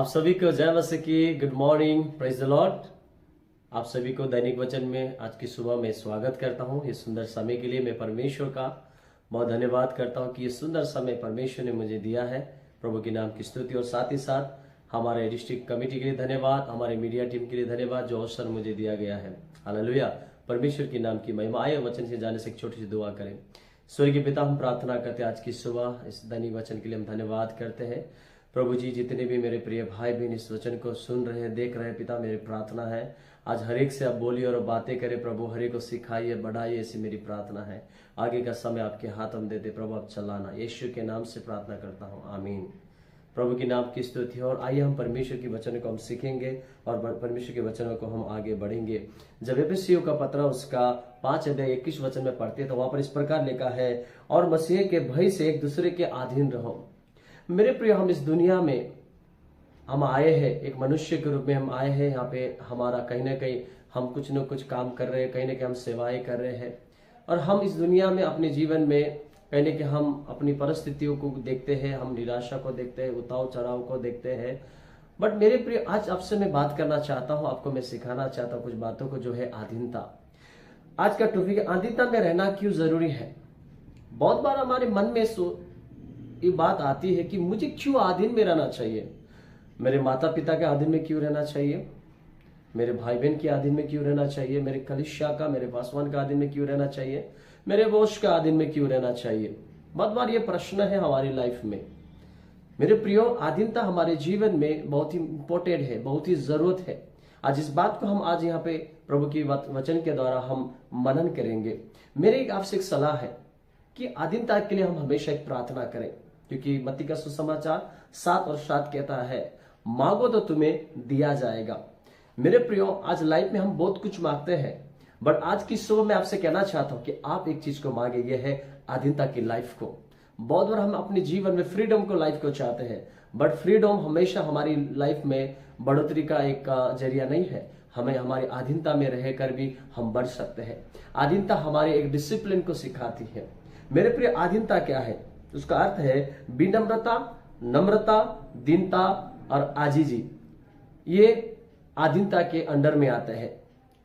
आप सभी को जय मसीह की good morning, praise the Lord. आप सभी को दैनिक वचन में आज की सुबह में स्वागत करता हूं। ये सुंदर समय के लिए मैं परमेश्वर का बहुत धन्यवाद करता हूं कि ये सुंदर समय परमेश्वर ने मुझे दिया है। प्रभु के नाम की स्तुति और साथ ही साथ हमारे डिस्ट्रिक्ट कमेटी के लिए धन्यवाद, हमारे मीडिया टीम के लिए धन्यवाद जो अवसर मुझे दिया गया है। हालेलुया, परमेश्वर के नाम की महिमा। आए वचन से जाने से एक छोटी सी दुआ करें। स्वर्गीय पिता, हम प्रार्थना करते हैं आज की सुबह इस दैनिक वचन के लिए हम धन्यवाद करते हैं। प्रभु जी, जितने भी मेरे प्रिय भाई बहन इस वचन को सुन रहे हैं, देख रहे हैं, पिता मेरी प्रार्थना है आज हर एक से आप बोलिए और बातें करें प्रभु, हर एक को सिखाइए, बढ़ाइए, ऐसी मेरी प्रार्थना है। आगे का समय आपके हाथ हम देते प्रभु, आप चलाना। यीशु के नाम से प्रार्थना करता हूँ, आमीन। प्रभु के नाम की स्तुति हो। और आइए हम परमेश्वर के वचन को हम सीखेंगे और परमेश्वर के वचनों को हम आगे बढ़ेंगे। जब एफएसियों का पत्र उसका 5:21 में पढ़ते तो वहां पर इस प्रकार लिखा है, और मसीह के भय से एक दूसरे के अधीन रहो। मेरे प्रिय, हम इस दुनिया में हम आए हैं, एक मनुष्य के रूप में हम आए हैं। यहाँ पे हमारा कहीं ना कहीं हम कुछ न कुछ काम कर रहे हैं, कहीं ना कहीं हम सेवाएं कर रहे हैं। और हम इस दुनिया में अपने जीवन में कहीं ना कहीं हम अपनी परिस्थितियों को देखते हैं, हम निराशा को देखते हैं, उतार चढ़ाव को देखते हैं। बट मेरे प्रिय, आज आपसे मैं बात करना चाहता हूँ, आपको मैं सिखाना चाहता हूँ कुछ बातों को, जो है अधीनता। आज का टॉपिक है अधीनता में रहना क्यों जरूरी है। बहुत बार हमारे मन में ये बात आती है कि मुझे क्यों अधीन में रहना चाहिए, मेरे माता पिता के अधीन में क्यों रहना चाहिए, मेरे भाई बहन के अधीन में क्यों रहना चाहिए, मेरे कलीसिया का, मेरे पासवान का अधीन में क्यों रहना चाहिए, मेरे बॉस का अधीन में क्यों रहना चाहिए। बहुत बार ये प्रश्न है हमारी लाइफ में। मेरे प्रियो, अधीनता हमारे जीवन में बहुत ही इंपॉर्टेंट है, बहुत ही जरूरत है। आज इस बात को हम आज यहाँ पे प्रभु की वचन के द्वारा हम मनन करेंगे। मेरी आपसे एक सलाह है कि अधीनता के लिए हम हमेशा एक प्रार्थना करें, क्योंकि मत्ती का सुसमाचार 7:7 कहता है, मांगो तो तुम्हें दिया जाएगा। मेरे प्रियो, आज लाइफ में हम बहुत कुछ मांगते हैं, बट आज की सुबह मैं आपसे कहना चाहता हूं कि आप एक चीज को मांगे, ये है अधीनता की लाइफ को। बहुत बार हम अपने जीवन में फ्रीडम को, लाइफ को चाहते हैं, बट फ्रीडम हमेशा हमारी लाइफ में बढ़ोतरी का एक जरिया नहीं है। हमें हमारी अधीनता में रहकर भी हम बढ़ सकते हैं। अधीनता हमारे एक डिसिप्लिन को सिखाती है। मेरे प्रिय, अधीनता क्या है? उसका अर्थ है विनम्रता, नम्रता, दीनता और आजीजी। ये अधीनता के अंडर में आते हैं।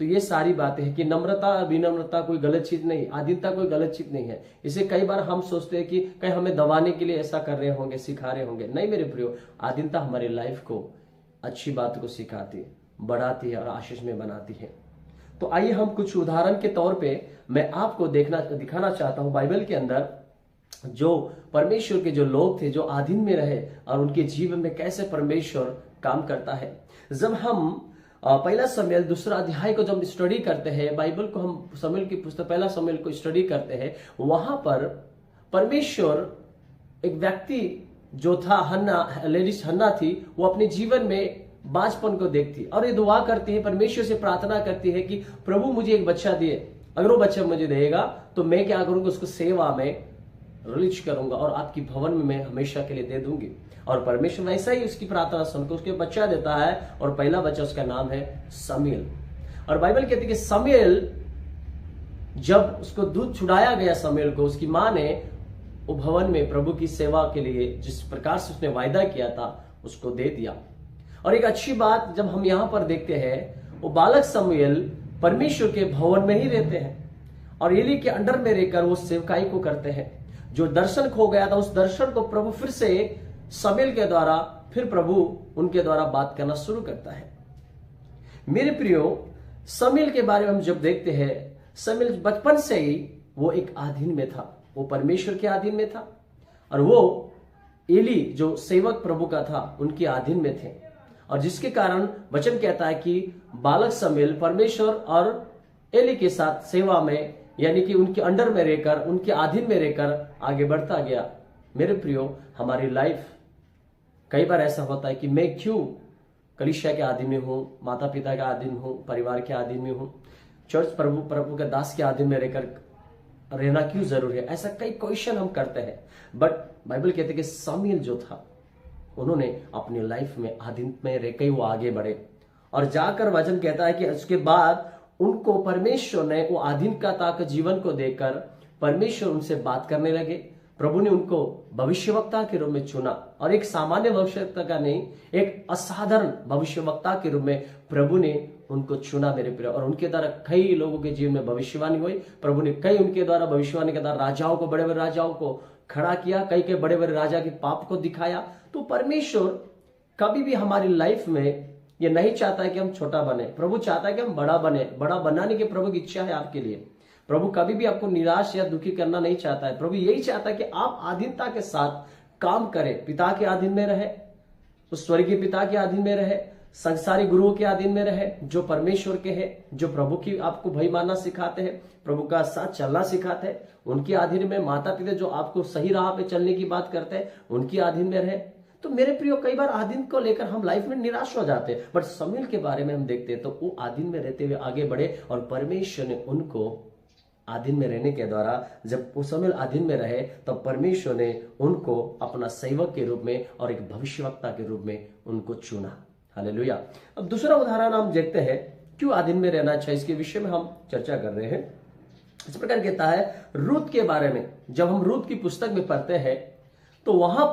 तो ये सारी बातें हैं कि नम्रता, विनम्रता कोई गलत चीज नहीं, अधीनता कोई गलत चीज नहीं है। इसे कई बार हम सोचते हैं कि कहीं हमें दबाने के लिए ऐसा कर रहे होंगे, सिखा रहे होंगे। नहीं मेरे प्रियो, अधीनता हमारी लाइफ को अच्छी बात को सिखाती है, बढ़ाती है और आशीष में बनाती है। तो आइए हम कुछ उदाहरण के तौर पे मैं आपको दिखाना चाहता हूं बाइबल के अंदर जो परमेश्वर के जो लोग थे, जो अधीन में रहे और उनके जीवन में कैसे परमेश्वर काम करता है। जब हम पहला शमूएल 2 अध्याय को जब स्टडी करते हैं, बाइबल को हम शमूएल की पुस्तक पहला शमूएल को स्टडी करते हैं, वहां पर परमेश्वर एक व्यक्ति जो था, हन्ना, लेडीज हन्ना थी, वो अपने जीवन में बांझपन को देखती और ये दुआ करती है, परमेश्वर से प्रार्थना करती है कि प्रभु मुझे एक बच्चा दिए, अगर वो बच्चा मुझे देगा तो मैं क्या करूंगा, उसको सेवा में रिलीज करूंगा और आपकी भवन में मैं हमेशा के लिए दे दूंगी। और परमेश्वर वैसा ही उसकी प्रार्थना सुनकर उसके बच्चा देता है, और पहला बच्चा उसका नाम है शमूएल। और बाइबल कहती है कि शमूएल, जब उसको दूध छुड़ाया गया शमूएल को, उसकी मां ने वो भवन में प्रभु की सेवा के लिए जिस प्रकार से उसने वायदा किया था उसको दे दिया। और एक अच्छी बात जब हम यहां पर देखते हैं, वो बालक शमूएल परमेश्वर के भवन में ही रहते हैं और एली के अंडर में रहकर वो सेवकाई को करते हैं। जो दर्शन खो गया था, उस दर्शन को प्रभु फिर से शमूएल के द्वारा, फिर प्रभु उनके द्वारा बात करना शुरू करता है। मेरे प्रियो, शमूएल के बारे में हम जब देखते हैं, शमूएल बचपन से ही वो एक अधीन में था, वो परमेश्वर के अधीन में था और वो एली जो सेवक प्रभु का था उनके अधीन में थे। और जिसके कारण वचन कहता है कि बालक शमूएल परमेश्वर और एली के साथ सेवा में, यानी कि उनके अंडर में रहकर, उनके अधीन में रहकर आगे बढ़ता गया। मेरे प्रियो, हमारी लाइफ कई बार ऐसा होता है कि मैं क्यों कलीसिया के अधीन में हूं, माता पिता के अधीन हूं, परिवार के अधीन में हूं, चर्च प्रभु के दास के अधीन में रहकर रहना क्यों जरूरी है। ऐसा कई क्वेश्चन हम करते हैं। बट बाइबल कहते हैं कि शमूएल जो था, उन्होंने अपनी लाइफ में अधीन में रहकर वो आगे बढ़े और जाकर वचन कहता है कि उसके बाद उनको परमेश्वर ने वो अधीनता का जीवन को देकर परमेश्वर उनसे बात करने लगे, प्रभु ने उनको भविष्यवक्ता के रूप में चुना, और एक सामान्य भविष्यवक्ता का नहीं, एक असाधारण भविष्यवक्ता के रूप में प्रभु ने उनको चुना मेरे प्रिय। और उनके द्वारा कई लोगों के जीवन में भविष्यवाणी हुई। प्रभु ने कई उनके द्वारा भविष्यवाणी के द्वारा राजाओं को, बड़े बड़े राजाओं को खड़ा किया, कई के बड़े बड़े राजा के पाप को दिखाया। तो परमेश्वर कभी भी हमारी लाइफ में ये नहीं चाहता है कि हम छोटा बने, प्रभु चाहता है कि हम बड़ा बने। बड़ा बनाने की प्रभु की इच्छा है आपके लिए। प्रभु कभी भी आपको निराश या दुखी करना नहीं चाहता है। प्रभु यही चाहता है कि आप अधीनता के साथ काम करें, पिता के अधीन में रहे, उस स्वर्गीय पिता के अधीन में रहे, संसारी गुरुओं के अधीन में रहे, जो परमेश्वर के हैं, जो प्रभु की आपको भय मानना सिखाते हैं, प्रभु का साथ चलना सिखाते हैं, उनके अधीन में। माता पिता जो आपको सही राह पे चलने की बात करते हैं, उनके अधीन में रहे। तो मेरे प्रियो, कई बार आधीन को लेकर हम लाइफ में निराश हो जाते हैं, बट शमूएल के बारे में हम देखते हैं तो वो आधीन में रहते हुए आगे बढ़े, और परमेश्वर ने उनको आधीन में रहने के द्वारा, जब वो शमूएल आधीन में रहे, तब तो परमेश्वर ने उनको अपना सेवक के रूप में और एक भविष्यवक्ता के रूप में उनको चुना। हालेलुया। अब दूसरा उदाहरण हम देखते हैं, क्यों आधीन में रहना चाहिए, इसके विषय में हम चर्चा कर रहे हैं। इस प्रकार कहता है रूत के बारे में। जब हम रूत की पुस्तक में पढ़ते हैं तो वहां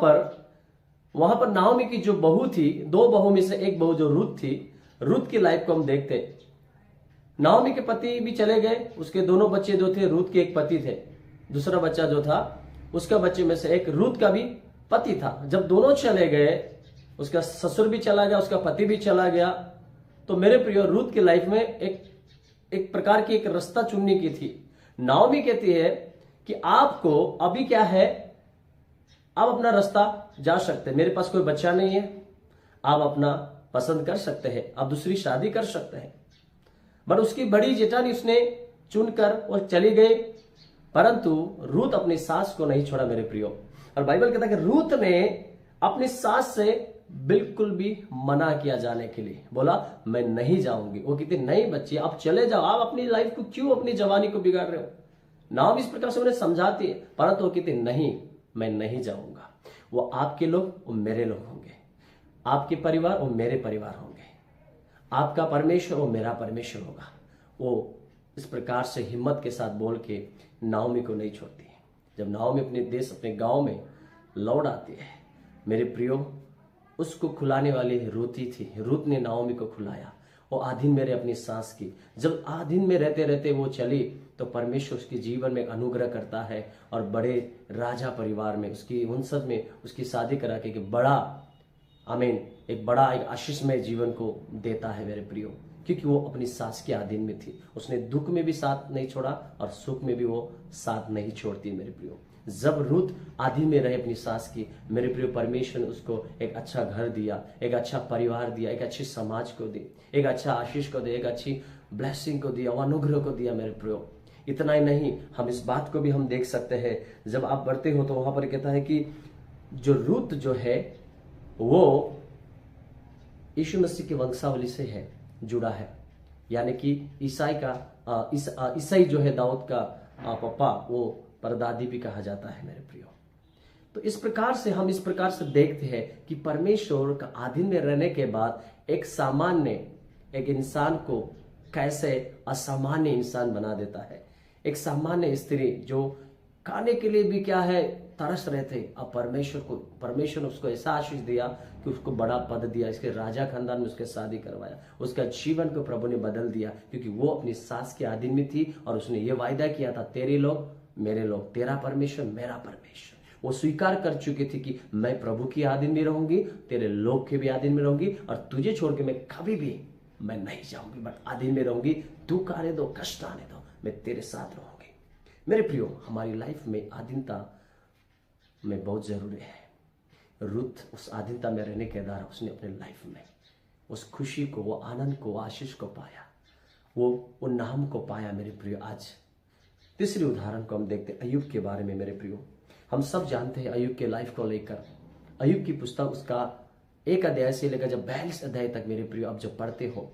पर नाओमी की जो बहू थी, दो बहू में से एक बहू जो रूत थी, रूत की लाइफ को हम देखते हैं। नाओमी के पति भी चले गए, उसके दोनों बच्चे जो थे, रूत के एक पति थे, दूसरा बच्चा जो था उसका बच्चे में से एक रूत का भी पति था। जब दोनों चले गए, उसका ससुर भी चला गया, उसका पति भी चला गया, तो मेरे प्रिय रूत की लाइफ में एक प्रकार की एक रास्ता चुनने की थी। नाओमी कहती है कि आपको अभी क्या है, आप अपना रास्ता जा सकते हैं, मेरे पास कोई बच्चा नहीं है, आप अपना पसंद कर सकते हैं, आप दूसरी शादी कर सकते हैं। बट उसकी बड़ी जेठानी उसने चुनकर वो चली गई, परंतु रूत अपनी सास को नहीं छोड़ा मेरे प्रियो। और बाइबल कहता है कि रूत ने अपनी सास से बिल्कुल भी मना किया जाने के लिए, बोला मैं नहीं जाऊंगी। वो कहती नहीं बच्ची, आप चले जाओ, आप अपनी लाइफ को क्यों, अपनी जवानी को बिगाड़ रहे हो। नाम इस प्रकार से उन्हें समझाती है, परंतु वो कहती नहीं, मैं नहीं जाऊंगा। वो आपके लोग, वो मेरे लोग होंगे, आपके परिवार वो मेरे परिवार होंगे, आपका परमेश्वर वो मेरा परमेश्वर होगा। वो इस प्रकार से हिम्मत के साथ बोल के नाओमी को नहीं छोड़ती है। जब नाओमी अपने देश, अपने गांव में लौट आती है, मेरे प्रियो, उसको खुलाने वाली रूत ही थी। रूत ने नाओमी को खुलाया। वो आधीन में रहे अपनी सास की। जब आधीन में रहते रहते वो चली, तो परमेश्वर उसके जीवन में अनुग्रह करता है, और बड़े राजा परिवार में, उसकी वंशज में उसकी शादी करा के बड़ा एक आशीषमय जीवन को देता है मेरे प्रियो। क्योंकि वो अपनी सास के अधीन में थी। उसने दुख में भी साथ नहीं छोड़ा और सुख में भी वो साथ नहीं छोड़ती मेरे प्रियो। जब रूत आधीन में रहे अपनी सास की, मेरे प्रियो, परमेश्वर ने उसको एक अच्छा घर दिया, एक अच्छा परिवार दिया, एक अच्छी समाज को दी, एक अच्छा आशीष को दिया, एक अच्छी ब्लेसिंग को दिया, अनुग्रह को दिया मेरे प्रियो। इतना ही नहीं, हम इस बात को भी हम देख सकते हैं, जब आप बढ़ते हो तो वहां पर कहता है कि जो रूत जो है वो यीशु मसीह की वंशावली से है, जुड़ा है। यानी कि ईसाई जो है, दाऊद का पापा, वो परदादी भी कहा जाता है मेरे प्रियो। तो इस प्रकार से हम इस प्रकार से देखते हैं कि परमेश्वर का अधीन में रहने के बाद एक सामान्य एक इंसान को कैसे असामान्य इंसान बना देता है। एक सामान्य स्त्री जो खाने के लिए भी क्या है तरस रहे थे, अब परमेश्वर ने उसको ऐसा आशीष दिया कि उसको बड़ा पद दिया, इसके राजा खानदान में उसके शादी करवाया, उसका जीवन को प्रभु ने बदल दिया, क्योंकि वो अपनी सास के अधीन में थी और उसने ये वायदा किया था, तेरे लोग मेरे लोग, तेरा परमेश्वर मेरा परमेश्वर। वो स्वीकार कर चुकी थी कि मैं प्रभु की अधीन में रहूंगी, तेरे लोग के भी अधीन में रहूंगी, और तुझे छोड़ के मैं कभी भी मैं नहीं जाऊंगी, बट अधीन में रहूंगी। दुख आने दो, कष्ट आने दो, मैं तेरे साथ रहूंगी। मेरे प्रियो, हमारी लाइफ में अधीनता में बहुत जरूरी है। रूत उस अधीनता में रहने के द्वारा उसने अपने लाइफ में उस खुशी को, वो आनंद को, आशीष को पाया, वो नाम को पाया मेरे प्रियो। आज तीसरी उदाहरण को हम देखते हैं, अय्यूब के बारे में मेरे प्रियो। हम सब जानते हैं अय्यूब के लाइफ को लेकर। अय्यूब की पुस्तक उसका 1 अध्याय से लेकर जब 42 अध्याय तक मेरे प्रियो आप जब पढ़ते हो,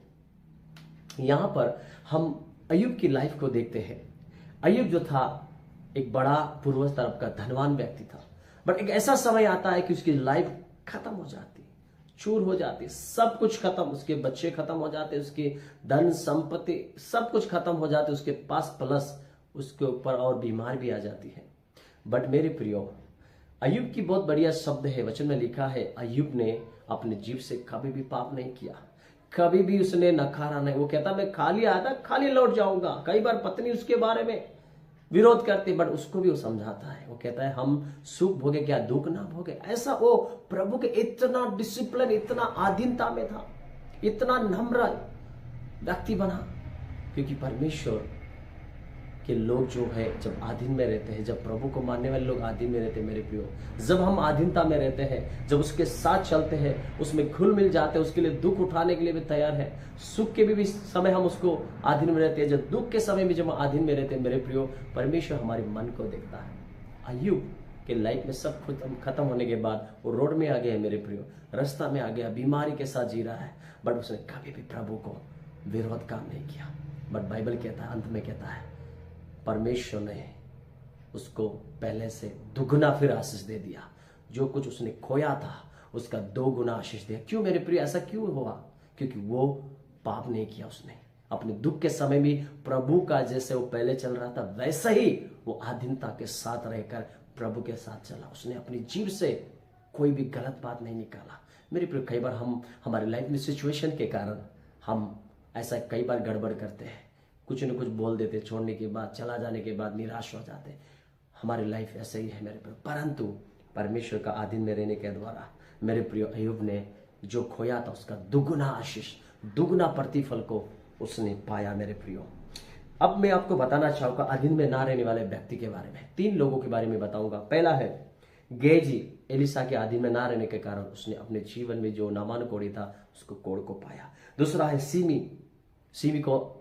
यहां पर हम अय्यूब की लाइफ को देखते हैं। अय्यूब जो था एक बड़ा पूर्वज तरफ का धनवान व्यक्ति था, बट एक ऐसा समय आता है कि उसकी लाइफ खत्म हो जाती, चूर हो जाती, सब कुछ खत्म, उसके बच्चे खत्म हो जाते, उसकी धन संपत्ति सब कुछ खत्म हो जाते, उसके पास प्लस उसके ऊपर और बीमार भी आ जाती है। बट मेरे प्रियो, अय्यूब की बहुत बढ़िया शब्द है, वचन में लिखा है, अय्यूब ने अपने जीव से कभी भी पाप नहीं किया, कभी भी उसने नकारा नहीं। वो कहता मैं खाली आया था, खाली लौट जाऊंगा। कई बार पत्नी उसके बारे में विरोध करती, बट उसको भी वो समझाता है। वो कहता है हम सुख भोगे क्या दुख ना भोगे। ऐसा वो प्रभु के इतना डिसिप्लिन, इतना आधीनता में था, इतना नम्र व्यक्ति बना, क्योंकि परमेश्वर के लोग जो है जब आधीन में रहते हैं, जब प्रभु को मानने वाले लोग आधीन में रहते हैं मेरे प्रियो, जब हम आधीनता में रहते हैं, जब उसके साथ चलते हैं, उसमें घुल मिल जाते हैं, उसके लिए दुख उठाने के लिए भी तैयार है। सुख के भी समय हम उसको आधीन में रहते हैं, जब दुख के समय में जब हम आधीन में रहते हैं मेरे प्रियो, परमेश्वर हमारे मन को देखता है। अय्यूब के लाइफ में सब कुछ खत्म होने के बाद वो रोड में आ गया मेरे प्रियो, रास्ता में आ गया, बीमारी के साथ जी रहा है, बट उसने कभी भी प्रभु को विरोध काम नहीं किया। बट बाइबल कहता है, अंत में कहता है, परमेश्वर ने उसको पहले से दुगना फिर आशीष दे दिया। जो कुछ उसने खोया था उसका 2 गुना आशीष दिया। क्यों मेरे प्रिय, ऐसा क्यों हुआ? क्योंकि वो पाप नहीं किया। उसने अपने दुख के समय भी प्रभु का जैसे वो पहले चल रहा था वैसा ही वो आधीनता के साथ रहकर प्रभु के साथ चला। उसने अपनी जीभ से कोई भी गलत बात नहीं निकाला। मेरे प्रिय, कई बार हम हमारे लाइफ में सिचुएशन के कारण हम ऐसा कई बार गड़बड़ करते हैं, कुछ न कुछ बोल देते, छोड़ने के बाद, चला जाने के बाद निराश हो जाते। हमारी लाइफ ऐसे ही है मेरे प्रियो, परंतु परमेश्वर का आधीन में रहने के द्वारा मेरे प्रियो अय्यूब ने जो खोया था उसका दुगुना आशीष, दुगुना प्रतिफल को उसने पाया मेरे प्रियो। अब मैं आपको बताना चाहूंगा अधीन में ना रहने वाले व्यक्ति के बारे में। 3 लोगों के बारे में बताऊंगा। पहला है गेजी, एलिसा के अधीन में ना रहने के कारण उसने अपने जीवन में जो नामान कोड़ी था उसको कोड़ को पाया। दूसरा है सीमी को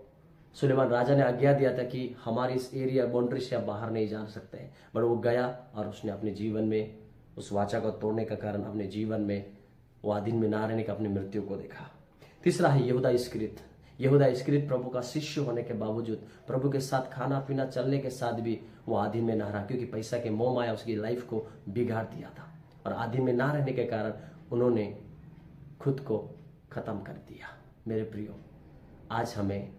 सुलेमान राजा ने आज्ञा दिया था कि हमारे इस एरिया बाउंड्री से आप बाहर नहीं जा सकते हैं, बट वो गया और उसने अपने जीवन में उस वाचा को तोड़ने का कारण अपने जीवन में वो अधीन में ना रहने का अपनी मृत्यु को देखा। तीसरा है यहूदा इस्करियोत प्रभु का शिष्य होने के बावजूद, प्रभु के साथ खाना पीना चलने के साथ भी वो आधीन में ना रहा, क्योंकि पैसा के मोह माया उसकी लाइफ को बिगाड़ दिया था। और आधीन में ना रहने के कारण उन्होंने खुद को खत्म कर दिया। मेरे प्रियो, आज हमें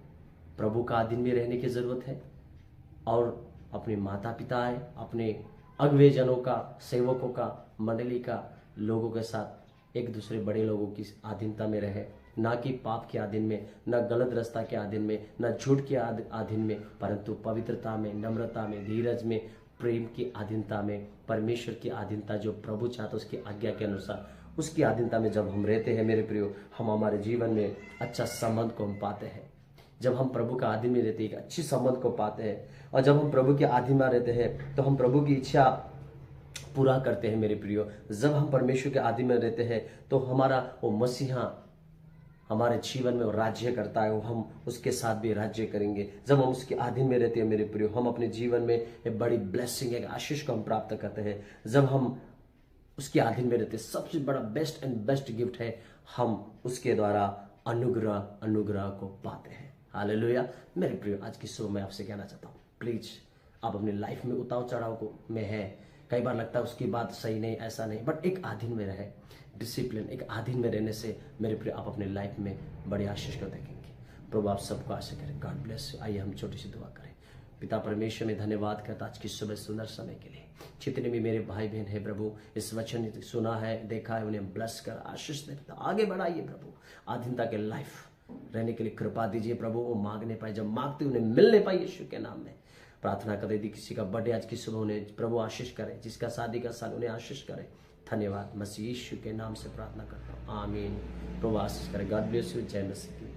प्रभु का अधीन में रहने की जरूरत है और अपने माता पिता है, अपने अगुवेजनों का, सेवकों का, मंडली का, लोगों के साथ एक दूसरे बड़े लोगों की अधीनता में रहे, ना कि पाप के अधीन में, ना गलत रास्ता के अधीन में, ना झूठ के अधीन में, परंतु पवित्रता में, नम्रता में, धीरज में, प्रेम की अधीनता में, परमेश्वर की अधीनता जो प्रभु चाहता उसकी आज्ञा के अनुसार उसकी अधीनता में जब हम रहते हैं मेरे प्रियो, हम हमारे जीवन में अच्छा संबंध को हम पाते हैं। जब हम प्रभु का आधीन में रहते हैं, एक अच्छी संबंध को पाते हैं, और जब हम प्रभु के आधीन में रहते हैं तो हम प्रभु की इच्छा पूरा करते हैं मेरे प्रियो। जब हम परमेश्वर के आधीन में रहते हैं तो हमारा वो मसीहा हमारे जीवन में वो राज्य करता है, वो हम उसके साथ भी राज्य करेंगे। जब हम उसके अधीन में रहते हैं मेरे प्रियो, हम अपने जीवन में एक बड़ी ब्लेसिंग, एक आशीष को हम प्राप्त करते हैं। जब हम उसके अधीन में रहते हैं, सबसे बड़ा बेस्ट एंड बेस्ट गिफ्ट है हम उसके द्वारा अनुग्रह को पाते हैं। हालेलुया। मेरे प्रियो, आज की सुबह मैं आपसे कहना चाहता हूँ, प्लीज आप अपनी लाइफ में उतार चढ़ाव को में है, कई बार लगता है उसकी बात सही नहीं, ऐसा नहीं, बट एक अधीन में रहे, डिसिप्लिन, एक अधीन में रहने से मेरे प्रियो आप अपने लाइफ में बड़ी आशीष को देखेंगे। प्रभु आप सबको आशीष करें। God bless you. आइए हम छोटी सी दुआ करें। पिता परमेश्वर में धन्यवाद करता आज की सुबह सुंदर समय के लिए। जितने भी मेरे भाई बहन है प्रभु, इस वचन सुना है, देखा है, उन्हें ब्लेस कर आशीष दे, आगे बढ़ाइए प्रभु। अधीनता के लाइफ रहने के लिए कृपा दीजिए प्रभु, वो मांगने पाए, जब मांगते उन्हें मिलने पाए, यीशु के नाम में प्रार्थना कर। यदि किसी का बर्थडे आज की सुबह उन्हें प्रभु आशीष करे, जिसका शादी का साल उन्हें आशीष करे। धन्यवाद, मसीह यीशु के नाम से प्रार्थना करता हूँ, आमीन। प्रभु आशीष करे। God bless you. जय मसीह।